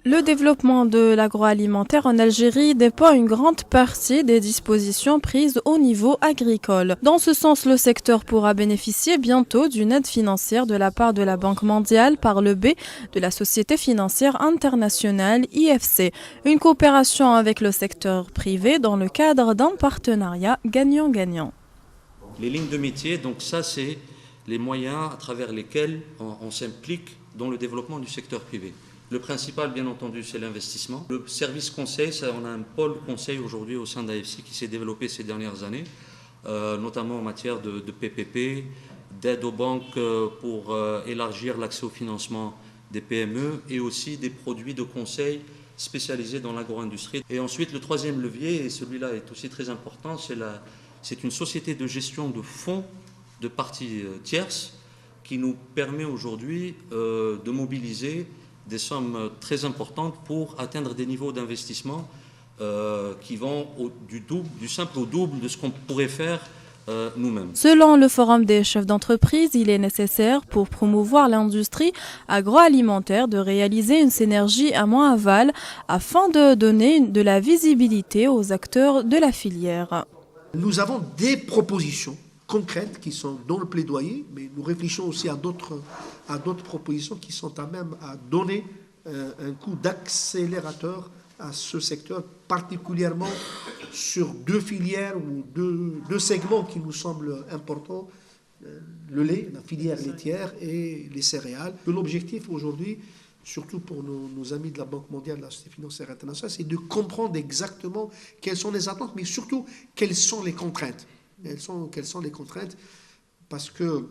Le développement de l'agroalimentaire en Algérie dépend une grande partie des dispositions prises au niveau agricole. Dans ce sens, le secteur pourra bénéficier bientôt d'une aide financière de la part de la Banque mondiale par le biais de la Société financière internationale IFC, une coopération avec le secteur privé dans le cadre d'un partenariat gagnant-gagnant. Les lignes de métier, donc ça c'est les moyens à travers lesquels on s'implique dans le développement du secteur privé. Le principal, bien entendu, c'est l'investissement. Le service conseil, on a un pôle conseil aujourd'hui au sein d'AFC qui s'est développé ces dernières années, notamment en matière de PPP, d'aide aux banques pour élargir l'accès au financement des PME et aussi des produits de conseil spécialisés dans l'agro-industrie. Et ensuite, le troisième levier, et celui-là est aussi très important, c'est une société de gestion de fonds de parties tierces qui nous permet aujourd'hui de mobiliser des sommes très importantes pour atteindre des niveaux d'investissement qui vont du simple au double de ce qu'on pourrait faire nous-mêmes. Selon le Forum des chefs d'entreprise, il est nécessaire pour promouvoir l'industrie agroalimentaire de réaliser une synergie amont-aval afin de donner de la visibilité aux acteurs de la filière. Nous avons des propositions concrètes qui sont dans le plaidoyer, mais nous réfléchissons aussi à d'autres propositions qui sont à même à donner un coup d'accélérateur à ce secteur, particulièrement sur deux filières ou deux segments qui nous semblent importants, le lait, la filière laitière et les céréales. L'objectif aujourd'hui, surtout pour nos amis de la Banque mondiale, de la Société financière internationale, c'est de comprendre exactement quelles sont les attentes, mais surtout quelles sont les contraintes. Quelles sont les contraintes? Parce que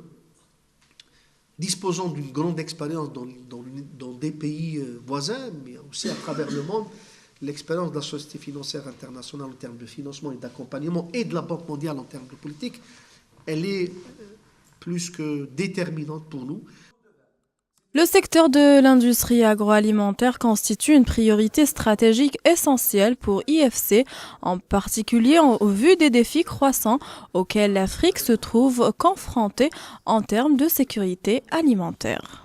disposant d'une grande expérience dans des pays voisins, mais aussi à travers le monde, l'expérience de la Société financière internationale en termes de financement et d'accompagnement et de la Banque mondiale en termes de politique, elle est plus que déterminante pour nous. Le secteur de l'industrie agroalimentaire constitue une priorité stratégique essentielle pour IFC, en particulier au vu des défis croissants auxquels l'Afrique se trouve confrontée en termes de sécurité alimentaire.